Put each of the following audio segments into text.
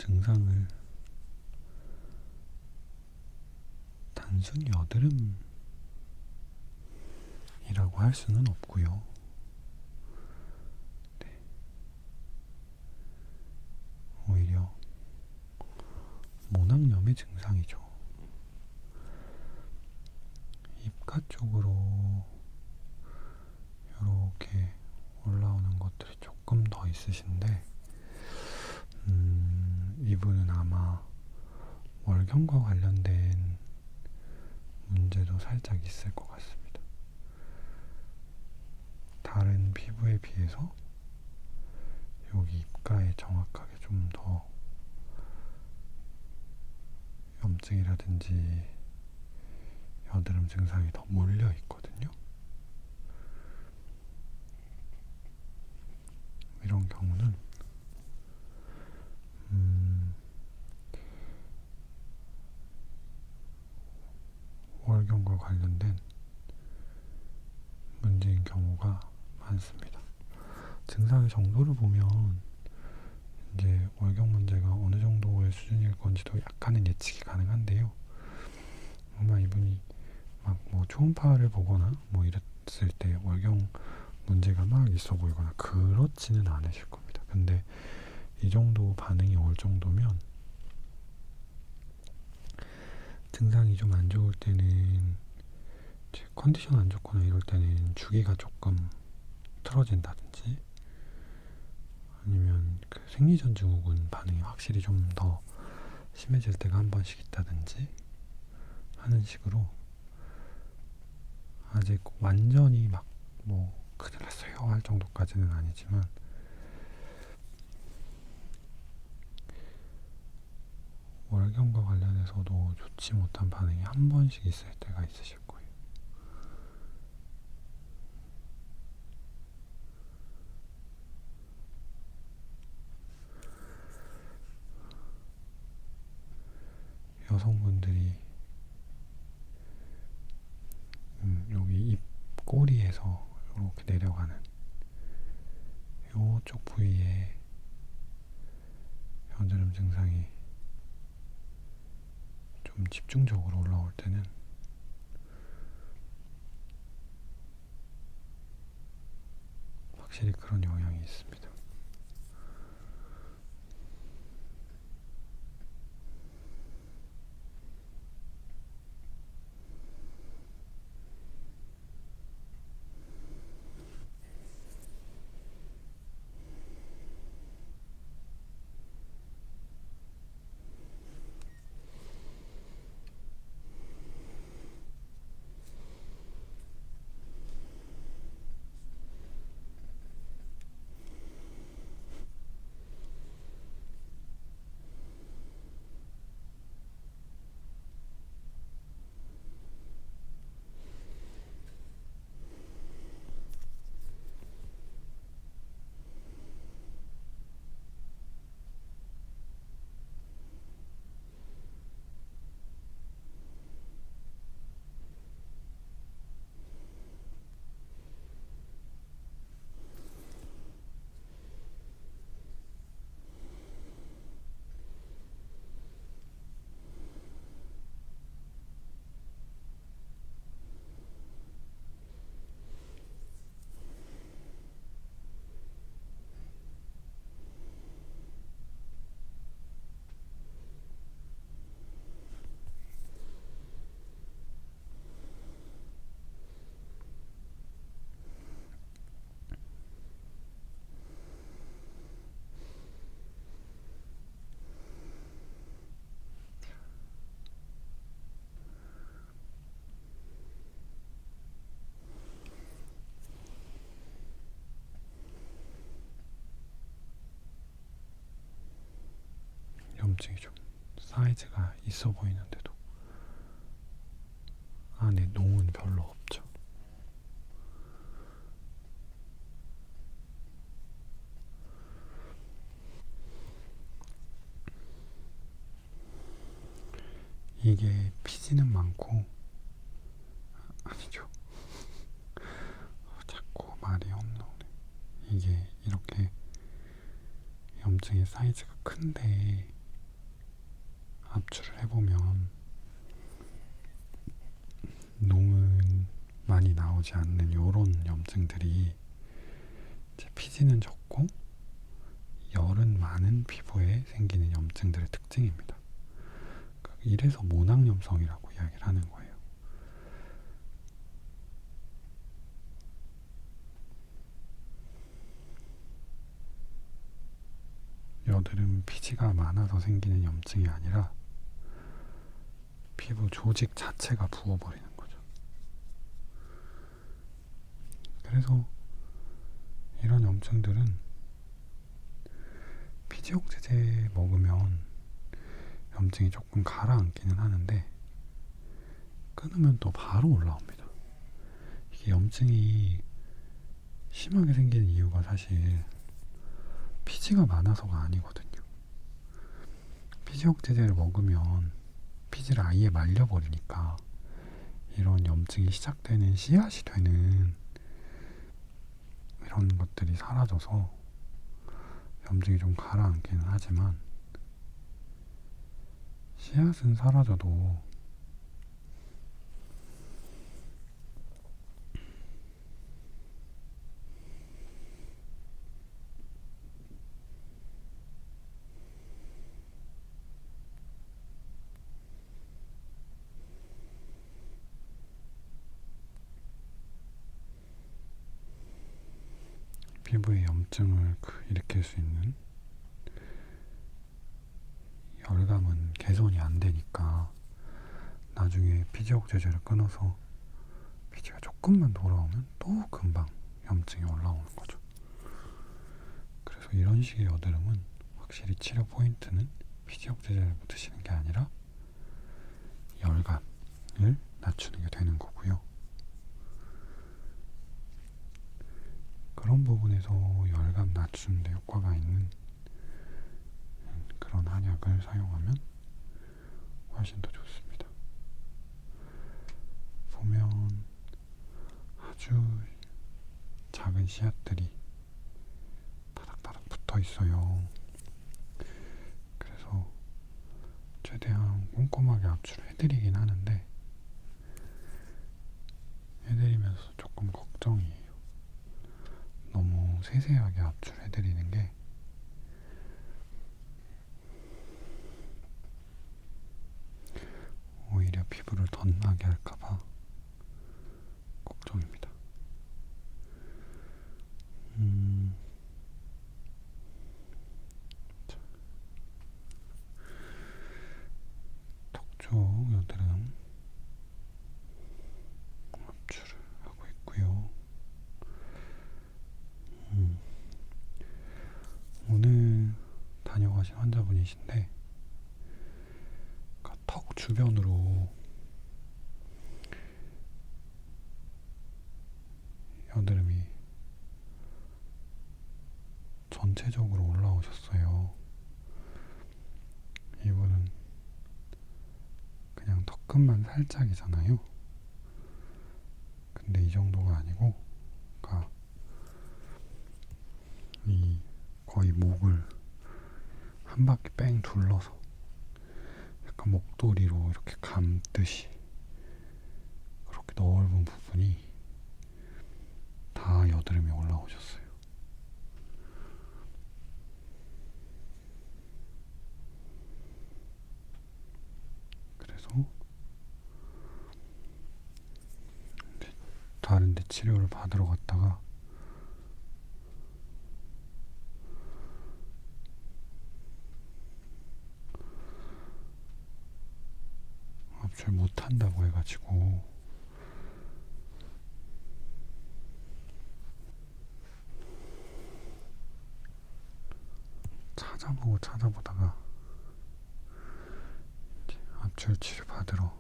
증상을 단순히 여드름이라고 할 수는 없고요. 네. 오히려 모낭염의 증상이죠. 입가 쪽으로 이렇게 올라오는 것들이 조금 더 있으신데, 이분은 아마 월경과 관련된 문제도 살짝 있을 것 같습니다. 다른 피부에 비해서 여기 입가에 정확하게 좀 더 염증이라든지 여드름 증상이 더 몰려 있거든요. 이런 경우는 월경과 관련된 문제인 경우가 많습니다. 증상의 정도를 보면 이제 월경 문제가 어느 정도의 수준일 건지도 약간은 예측이 가능한데요. 아마 이분이 막 뭐 초음파를 보거나 뭐 이랬을 때 월경 문제가 막 있어 보이거나 그렇지는 않으실 겁니다. 근데 이 정도 반응이 올 정도면 증상이 좀 안 좋을 때는, 컨디션 안 좋거나 이럴 때는 주기가 조금 틀어진다든지, 아니면 그 생리전 증후군 반응이 확실히 좀 더 심해질 때가 한 번씩 있다든지 하는 식으로, 아직 완전히 막 뭐 큰일 났어요 할 정도까지는 아니지만 월경과 관련해서도 좋지 못한 반응이 한 번씩 있을 때가 있으실 거예요. 여성분들이 여기 입 꼬리에서 이렇게 내려가는 요쪽 부위에 여드름 증상이 좀 집중적으로 올라올 때는 확실히 그런 영향이 있습니다. 염증이 좀 사이즈가 있어 보이는데도 안에 농은 별로 없죠. 이게 피지는 많고, 아니죠, 자꾸 말이 헛나오네. 이게 이렇게 염증의 사이즈가 큰데 압출을 해보면 농은 많이 나오지 않는 요런 염증들이 이제 피지는 적고 열은 많은 피부에 생기는 염증들의 특징입니다. 이래서 모낭염성이라고 이야기를 하는 거예요. 여드름 피지가 많아서 생기는 염증이 아니라 피부 조직 자체가 부어버리는 거죠. 그래서 이런 염증들은 피지 억제제 먹으면 염증이 조금 가라앉기는 하는데 끊으면 또 바로 올라옵니다. 이게 염증이 심하게 생기는 이유가 사실 피지가 많아서가 아니거든요. 피지 억제제를 먹으면 피지를 아예 말려버리니까 이런 염증이 시작되는 씨앗이 되는 이런 것들이 사라져서 염증이 좀 가라앉기는 하지만 씨앗은 사라져도 피부에 염증을 일으킬 수 있는 열감은 개선이 안 되니까 나중에 피지 억제제를 끊어서 피지가 조금만 돌아오면 또 금방 염증이 올라오는 거죠. 그래서 이런 식의 여드름은 확실히 치료 포인트는 피지 억제제를 드시는 게 아니라 열감을 낮추는 게 되는 거고요. 그런 부분에서 열감 낮추는 데 효과가 있는 그런 한약을 사용하면 훨씬 더 좋습니다. 보면 아주 작은 씨앗들이 다닥다닥 붙어 있어요. 그래서 최대한 꼼꼼하게 압출을 해드리긴 하는데 해드리면서 조금 걱정이에요. 너무 세세하게 압출해드리는 게 오히려 피부를 덧나게 할까봐 걱정입니다. 턱쪽 여드름 압출을 하고 있고요. 오늘 다녀가신 환자분이신데 턱 주변으로 여드름이 전체적으로 올라오셨어요. 이분은 그냥 턱끝만 살짝이잖아요. 근데 이 정도가 아니고 그러니까 이 거의 목을 한 바퀴 뺑 둘러서 약간 목도리로 이렇게 감듯이 그렇게 넓은 부분이 다 여드름이 올라오셨어요. 그래서 다른 데 치료를 받으러 갔다가 압출 못한다고 해가지고 찾아보다가 압출 치료 받으러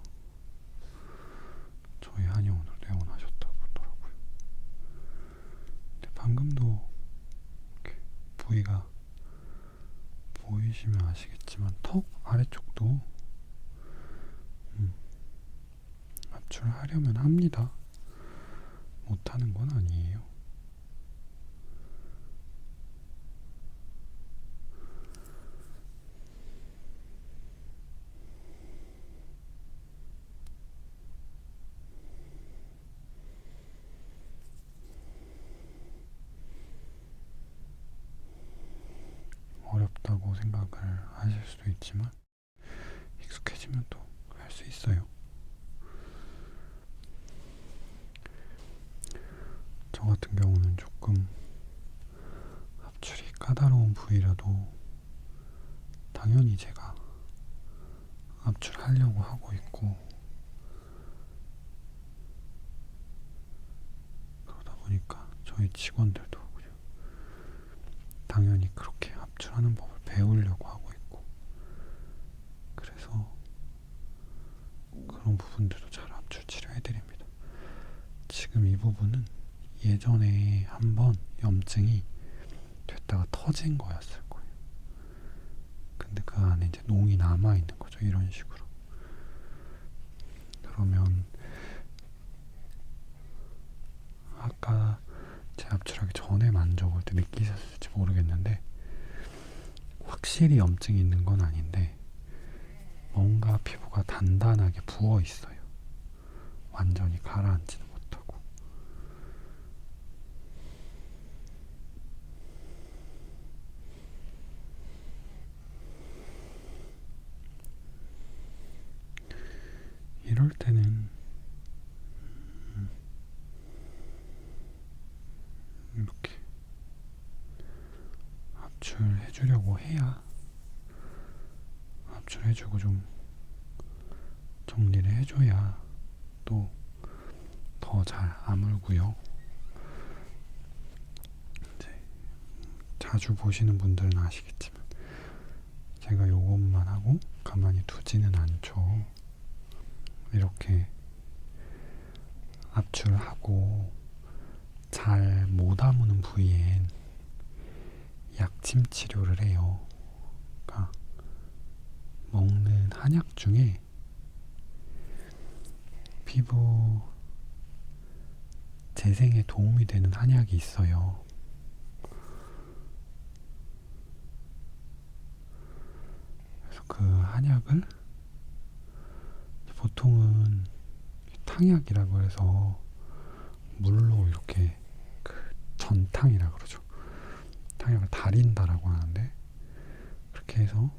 저희 한의원으로 내원하셨다고 하더라고요. 근데 방금도 이렇게 부위가 보이시면 아시겠지만 턱 아래쪽도 압출을 하려면 합니다. 못하는 건 아니에요. 라고 생각을 하실 수도 있지만 익숙해지면 또 할 수 있어요. 저 같은 경우는 조금 합출이 까다로운 부위라도 당연히 제가 압출하려고 하고 있고, 그러다 보니까 저희 직원들도 그냥 당연히 그렇게 압출하는 법을 배우려고 하고 있고, 그래서 그런 부분들도 잘 압출 치료해드립니다. 지금 이 부분은 예전에 한번 염증이 됐다가 터진 거였을 거예요. 근데 그 안에 이제 농이 남아있는 거죠. 이런 식으로. 그러면 아까 제 압출하기 전에 만져볼 때 느끼셨을지 모르겠는데 확실히 염증이 있는 건 아닌데 뭔가 피부가 단단하게 부어 있어요. 완전히 가라앉지는 못하고. 이럴 때는 이렇게 압출해주려고 해야 압출해주고 좀 정리를 해줘야 또 더 잘 아물고요. 이제 자주 보시는 분들은 아시겠지만 제가 요것만 하고 가만히 두지는 않죠. 이렇게 압출하고 잘 못 아무는 부위엔 약침 치료를 해요. 그러니까 먹는 한약 중에 피부 재생에 도움이 되는 한약이 있어요. 그래서 그 한약을 보통은 탕약이라고 해서 물로 이렇게 그 전탕이라 그러죠. 탕약을 달인다라고 하는데 그렇게 해서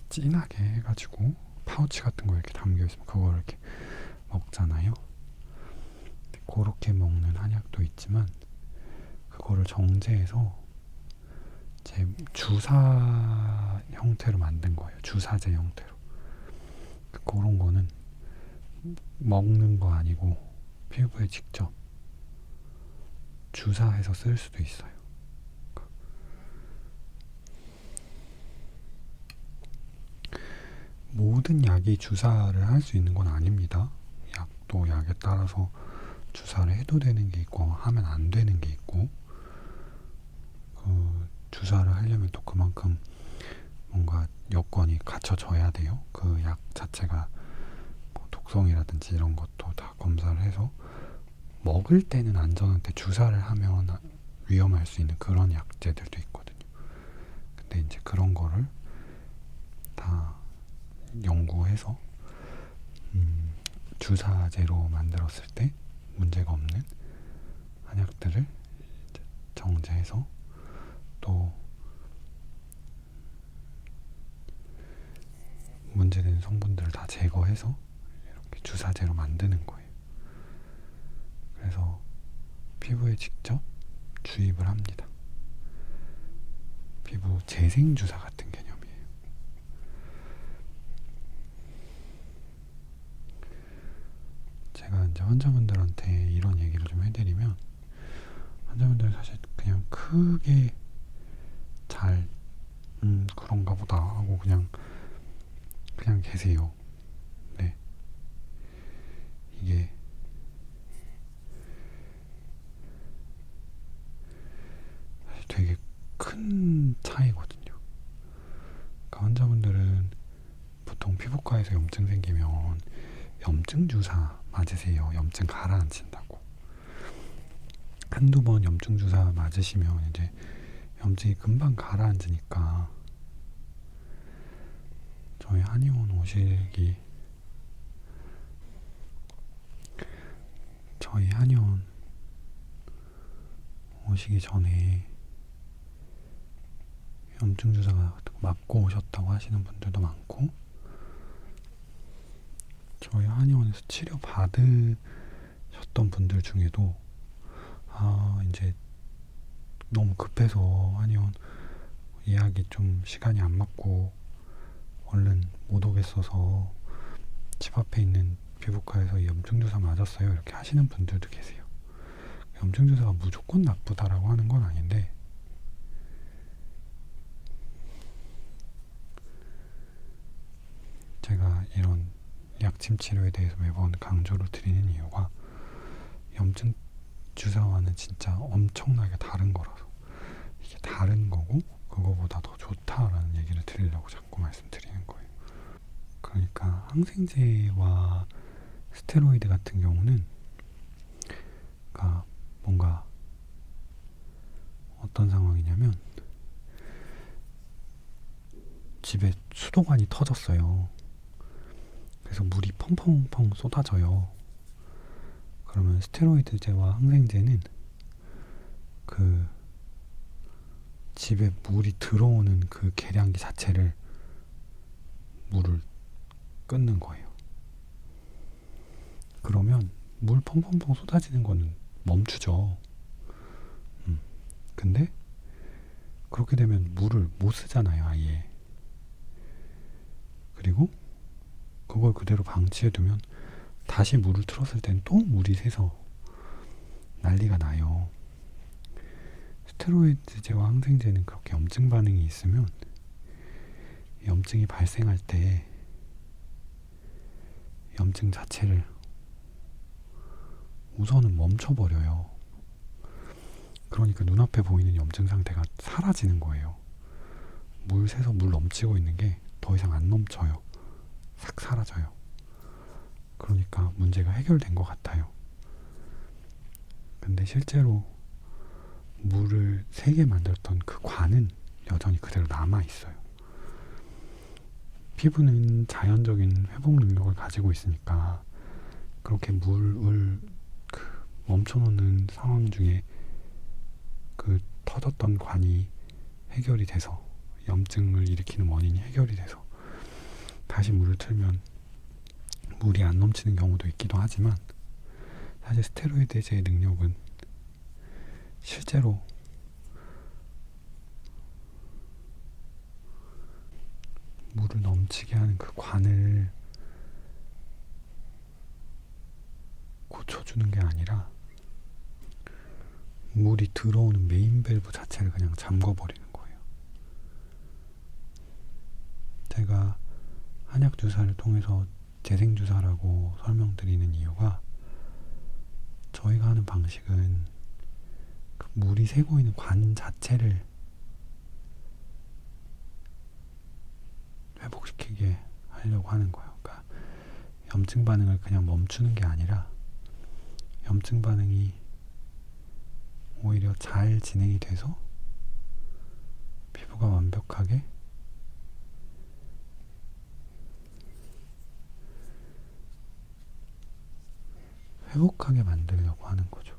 진하게 해가지고 파우치 같은 거 이렇게 담겨 있으면 그걸 이렇게 먹잖아요. 그렇게 먹는 한약도 있지만 그거를 정제해서 제 주사 형태로 만든 거예요. 주사제 형태로. 그런 거는 먹는 거 아니고 피부에 직접 주사해서 쓸 수도 있어요. 모든 약이 주사를 할 수 있는 건 아닙니다. 약도 약에 따라서 주사를 해도 되는 게 있고 하면 안 되는 게 있고, 그 주사를 하려면 또 그만큼 뭔가 여건이 갖춰져야 돼요. 그 약 자체가 뭐 독성이라든지 이런 것도 다 검사를 해서 먹을 때는 안전한데 주사를 하면 위험할 수 있는 그런 약제들도 있거든요. 근데 이제 그런 거를 다 연구해서 주사제로 만들었을 때 문제가 없는 한약들을 정제해서 또 문제되는 성분들을 다 제거해서 이렇게 주사제로 만드는 거예요. 그래서 피부에 직접 주입을 합니다. 피부 재생주사 같은 개념이에요. 제가 이제 환자분들한테 이런 얘기를 좀 해드리면 환자분들은 사실 그냥 크게 잘 그런가 보다 하고 그냥 계세요. 네. 이게 사실 되게 큰 차이거든요. 그러니까 환자분들은 보통 피부과에서 염증 생기면 염증 주사 맞으세요. 염증 가라앉힌다고. 한두 번 염증 주사 맞으시면 이제 염증이 금방 가라앉으니까 저희 한의원 오시기 전에 염증 주사 맞고 오셨다고 하시는 분들도 많고, 저희 한의원에서 치료 받으셨던 분들 중에도 이제 너무 급해서 한의원 예약이 좀 시간이 안 맞고 얼른 못 오겠어서 집 앞에 있는 피부과에서 염증 주사 맞았어요, 이렇게 하시는 분들도 계세요. 염증 주사가 무조건 나쁘다라고 하는 건 아닌데, 제가 이런 약침 치료에 대해서 매번 강조를 드리는 이유가 염증 주사와는 진짜 엄청나게 다른 거라서, 이게 다른 거고 그거보다 더 좋다라는 얘기를 드리려고 자꾸 말씀드리는 거예요. 그러니까 항생제와 스테로이드 같은 경우는 그러니까 뭔가 어떤 상황이냐면, 집에 수도관이 터졌어요. 그래서 물이 펑펑펑 쏟아져요. 그러면 스테로이드제와 항생제는 그 집에 물이 들어오는 그 계량기 자체를 물을 끊는 거예요. 그러면 물 펑펑펑 쏟아지는 거는 멈추죠. 근데 그렇게 되면 물을 못 쓰잖아요, 아예. 그리고 그걸 그대로 방치해두면 다시 물을 틀었을 땐 또 물이 새서 난리가 나요. 스테로이드제와 항생제는 그렇게 염증 반응이 있으면 염증이 발생할 때 염증 자체를 우선은 멈춰버려요. 그러니까 눈앞에 보이는 염증 상태가 사라지는 거예요. 물 새서 물 넘치고 있는 게 더 이상 안 넘쳐요. 싹 사라져요. 그러니까 문제가 해결된 것 같아요. 근데 실제로 물을 새게 만들었던 그 관은 여전히 그대로 남아있어요. 피부는 자연적인 회복 능력을 가지고 있으니까 그렇게 물을 멈춰놓는 상황 중에 그 터졌던 관이 해결이 돼서, 염증을 일으키는 원인이 해결이 돼서 다시 물을 틀면 물이 안 넘치는 경우도 있기도 하지만, 사실 스테로이드제의 능력은 실제로 물을 넘치게 하는 그 관을 고쳐주는 게 아니라 물이 들어오는 메인 밸브 자체를 그냥 잠궈버리는 거예요. 제가 한약 주사를 통해서 재생 주사라고 설명드리는 이유가, 저희가 하는 방식은 그 물이 새고 있는 관 자체를 회복시키게 하려고 하는 거예요. 그러니까 염증 반응을 그냥 멈추는 게 아니라 염증 반응이 오히려 잘 진행이 돼서 피부가 완벽하게 회복하게 만들려고 하는 거죠.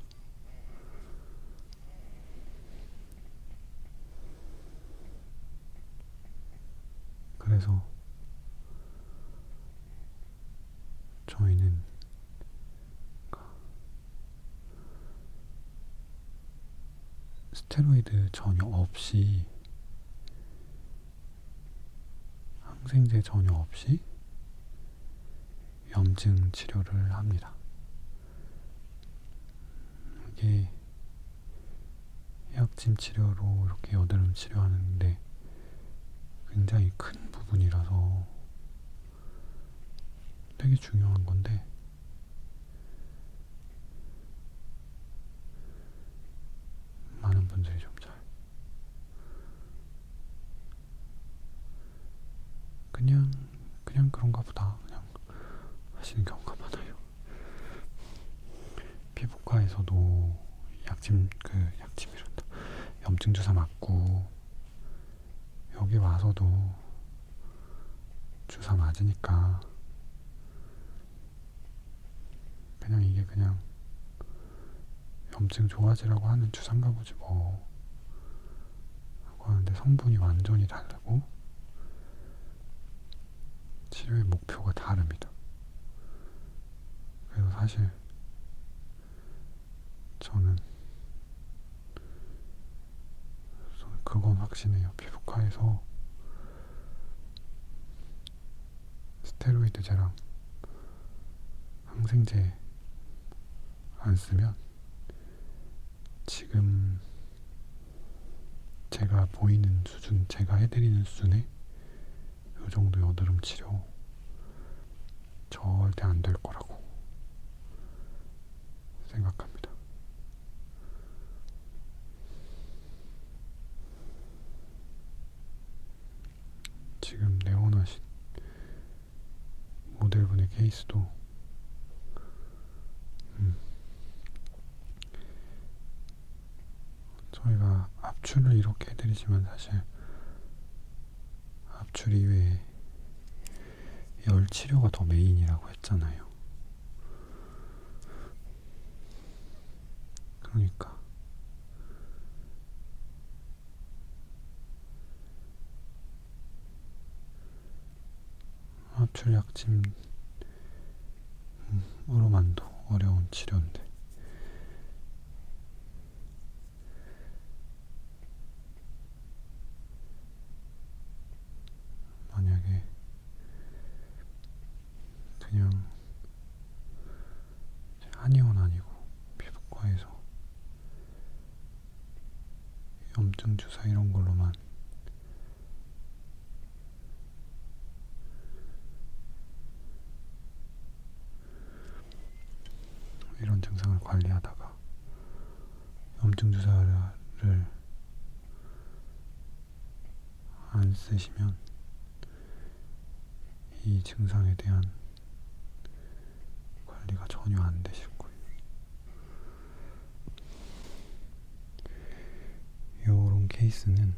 그래서 저희는 스테로이드 전혀 없이, 항생제 전혀 없이 염증 치료를 합니다. 이게 약침 치료로 이렇게 여드름 치료하는데 굉장히 큰 부분이라서 되게 중요한 건데, 많은 분들이 좀 잘 그냥 그런가 보다 그냥 하시는 경우가 많아요. 피부과에서도 약침이란다, 염증 주사 맞고 여기 와서도 주사 맞으니까 그냥 이게 그냥 염증 좋아지라고 하는 주사인가 보지 뭐 하고 치료하려고 하는데 성분이 완전히 다르고 치료의 목표가 다릅니다. 그래서 사실 저는 그건 확신해요. 피부과에서 스테로이드제랑 항생제 안 쓰면 지금 제가 보이는 수준, 제가 해드리는 수준의 이 정도 여드름 치료 절대 안 될 거라고 생각합니다. 지금 내원하신 모델분의 케이스도 저희가 압출을 이렇게 해드리지만 사실 압출 이외에 열 치료가 더 메인이라고 했잖아요. 그러니까 압출 약침으로만도 어려운 치료인데 만약에 그냥 한의원 아니고 피부과에서 염증 주사 이런 걸로만 이런 증상을 관리하다가 염증 주사를 안 쓰시면 이 증상에 대한 관리가 전혀 안 되실 거예요. 이런 케이스는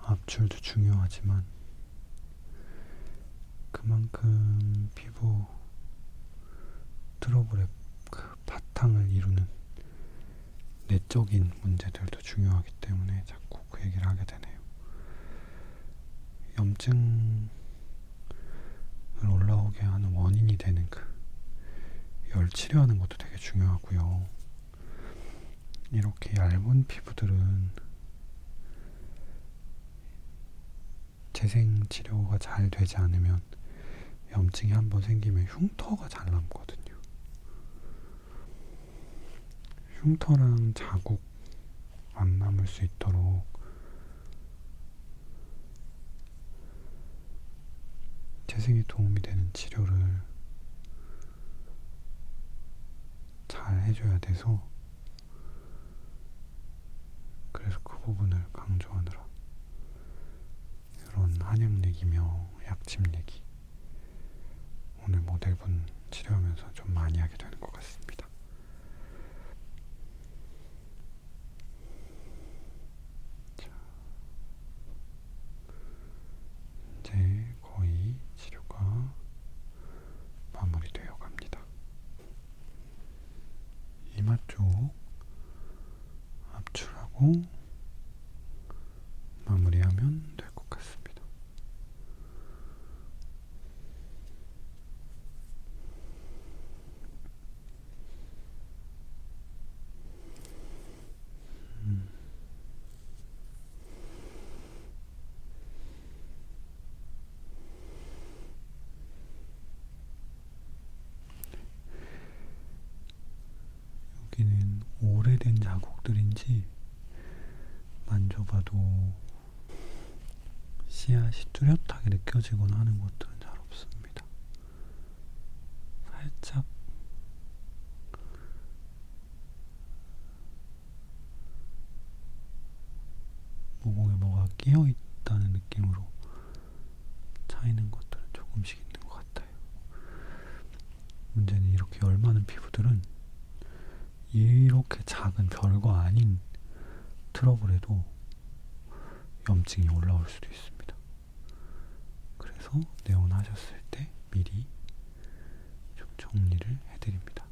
압출도 중요하지만 그만큼 피부 트러블의 그 바탕을 이루는 내적인 문제들도 중요하기 때문에 자꾸 그 얘기를 하게 되네요. 염증을 올라오게 하는 원인이 되는 그 열 치료하는 것도 되게 중요하고요. 이렇게 얇은 피부들은 재생 치료가 잘 되지 않으면 염증이 한번 생기면 흉터가 잘 남거든요. 흉터랑 자국 안 남을 수 있도록 재생에 도움이 되는 치료를 잘 해줘야 돼서 그래서 그 부분을 강조하느라 이런 한약 얘기며 약침 얘기 오늘 모델분 치료하면서 좀 많이 하게 되는 것 같습니다. 자, 이제 거의 치료가 마무리되어 갑니다. 이마 쪽 압출하고 마무리하면 될 것 같습니다. 여기는 오래된 자국들인지 만져봐도 씨앗이 뚜렷하게 느껴지거나 하는 것들은 잘 없습니다. 살짝 모공에 뭐가 끼어 있다는 느낌으로 차이는 것들은 조금씩 있는 것 같아요. 문제는 이렇게 열 많은 피부들은 이렇게 작은 별거 아닌 트러블에도 염증이 올라올 수도 있습니다. 그래서 내원하셨을 때 미리 좀 정리를 해드립니다.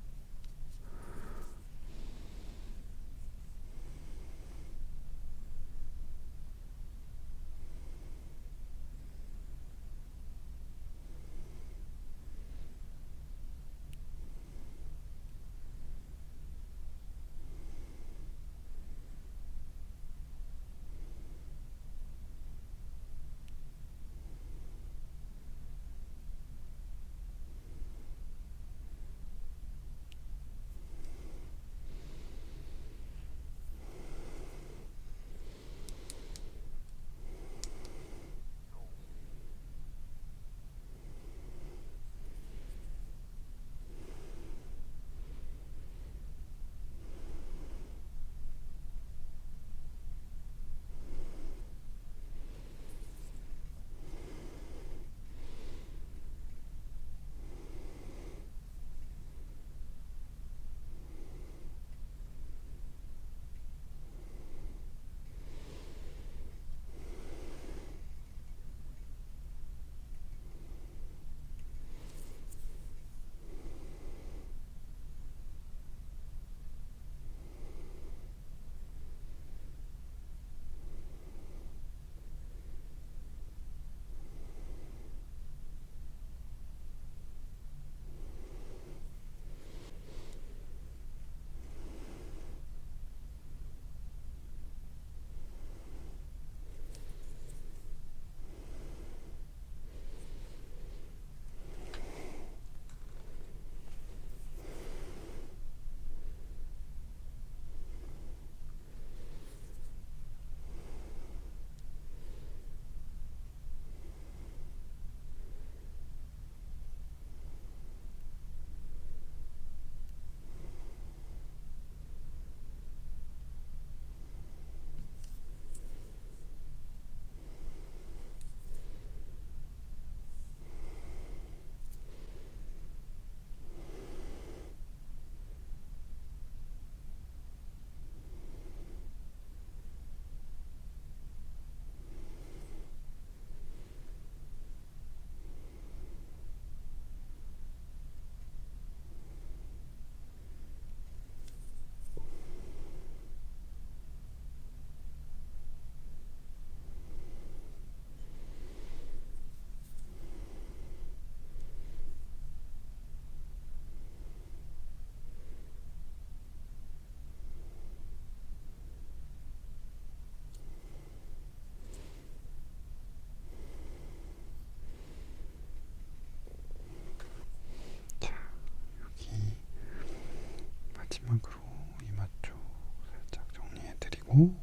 해주고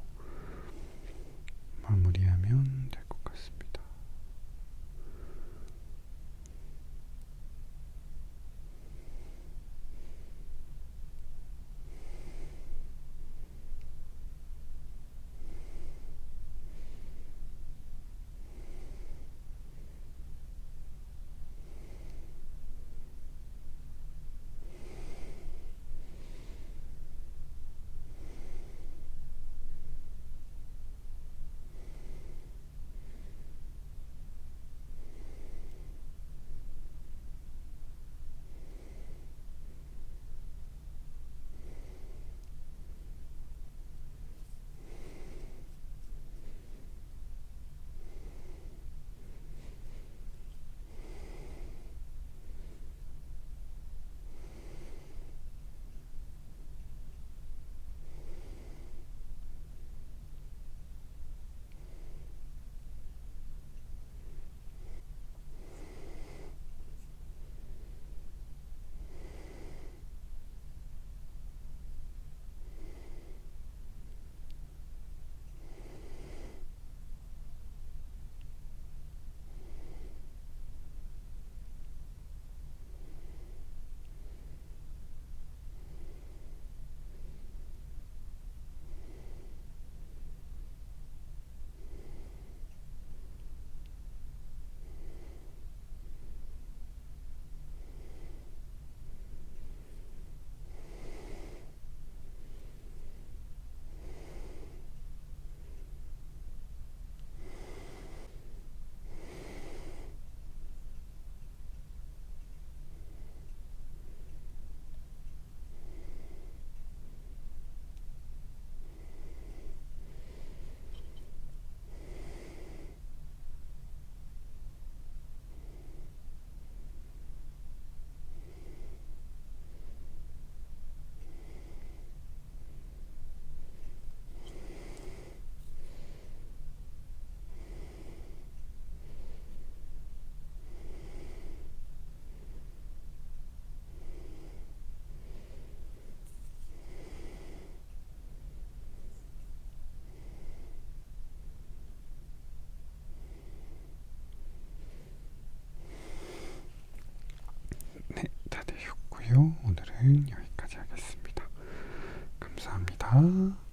마무리하면 될 것 같습니다. 네, 다 되셨고요. 오늘은 여기까지 하겠습니다. 감사합니다.